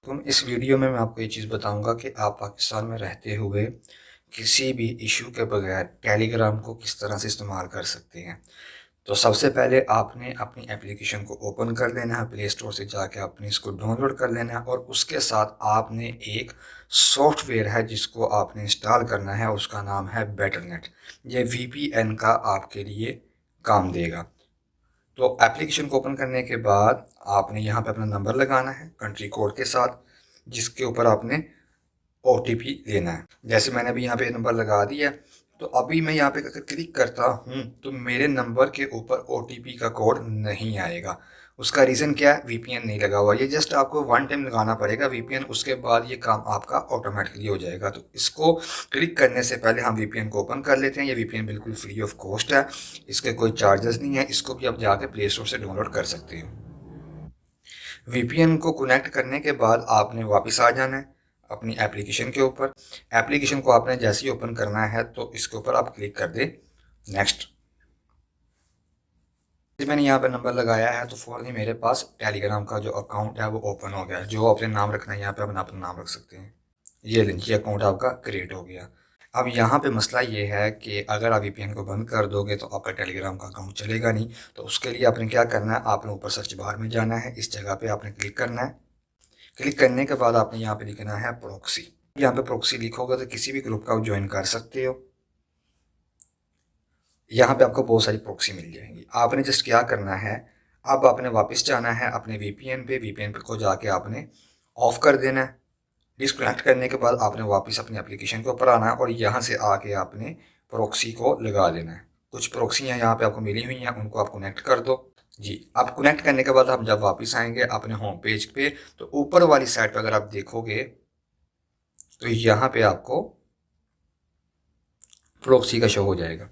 तो इस वीडियो में मैं आपको ये चीज़ बताऊंगा कि आप पाकिस्तान में रहते हुए किसी भी इशू के बगैर टेलीग्राम को किस तरह से इस्तेमाल कर सकते हैं। तो सबसे पहले आपने अपनी एप्लीकेशन को ओपन कर लेना है, प्ले स्टोर से जाके आपने इसको डाउनलोड कर लेना है और उसके साथ आपने एक सॉफ्टवेयर है जिसको आपने इंस्टॉल करना है, उसका नाम है बेटरनेट। ये वीपीएन का आपके लिए काम देगा। तो एप्लीकेशन को ओपन करने के बाद आपने यहाँ पे अपना नंबर लगाना है कंट्री कोड के साथ, जिसके ऊपर आपने ओटीपी लेना है। जैसे मैंने अभी यहाँ पे नंबर लगा दिया, तो अभी मैं यहाँ पे अगर क्लिक करता हूँ तो मेरे नंबर के ऊपर ओटीपी का कोड नहीं आएगा। उसका रीज़न क्या है? वीपीएन नहीं लगा हुआ। ये जस्ट आपको वन टाइम लगाना पड़ेगा वीपीएन, उसके बाद ये काम आपका ऑटोमेटिकली हो जाएगा। तो इसको क्लिक करने से पहले हम वीपीएन को ओपन कर लेते हैं। ये वीपीएन बिल्कुल फ्री ऑफ कॉस्ट है, इसके कोई चार्जेस नहीं है। इसको भी आप जाके प्ले स्टोर से डाउनलोड कर सकते हो। वीपीएन को कनेक्ट करने के बाद आपने वापस आ जाना है अपनी एप्लीकेशन के ऊपर। एप्लीकेशन को आपने जैसे ही ओपन करना है तो इसके ऊपर आप क्लिक कर दें नेक्स्ट। मैंने यहाँ पर नंबर लगाया है तो फ़ौरन ही मेरे पास टेलीग्राम का जो अकाउंट है वो ओपन हो गया है। जो अपने नाम रखना है यहाँ पे अपना अपना नाम रख सकते हैं। ये लिंक, ये अकाउंट आपका क्रिएट हो गया। अब यहाँ पे मसला ये है कि अगर आप वीपीएन को बंद कर दोगे तो आपका टेलीग्राम का अकाउंट चलेगा नहीं। तो उसके लिए आपने क्या करना है, आपने ऊपर सर्च बार में जाना है, इस जगह पे आपने क्लिक करना है। क्लिक करने के बाद आपने यहाँ पे लिखना है प्रॉक्सी। यहाँ पे प्रॉक्सी लिखोगे तो किसी भी ग्रुप का आप ज्वाइन कर सकते हो। यहाँ पे आपको बहुत सारी प्रॉक्सी मिल जाएंगी। आपने जस्ट क्या करना है, अब आपने वापस जाना है अपने वीपीएन पे। वीपीएन पे को जाके आपने ऑफ कर देना है। डिस्कनेक्ट करने के बाद आपने वापस अपनी एप्लीकेशन के ऊपर आना है और यहाँ से आके आपने प्रॉक्सी को लगा देना है। कुछ प्रॉक्सियाँ यहाँ पे आपको मिली हुई हैं, उनको आप कनेक्ट कर दो जी। आप कनेक्ट करने के बाद हम जब वापस आएंगे अपने होम पेज पे तो ऊपर वाली साइड पे अगर आप देखोगे तो यहाँ पे आपको प्रॉक्सी का शो हो जाएगा।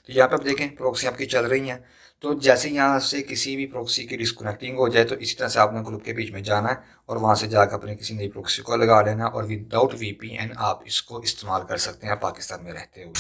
तो यहाँ पे आप देखें प्रॉक्सी आपकी चल रही हैं। तो जैसे यहाँ से किसी भी प्रॉक्सी की डिस्कनेक्टिंग हो जाए तो इसी तरह से आपने ग्रुप के बीच में जाना है और वहाँ से जाकर अपने किसी नई प्रॉक्सी को लगा लेना और विदाउट वीपीएन आप इसको इस्तेमाल कर सकते हैं पाकिस्तान में रहते हुए।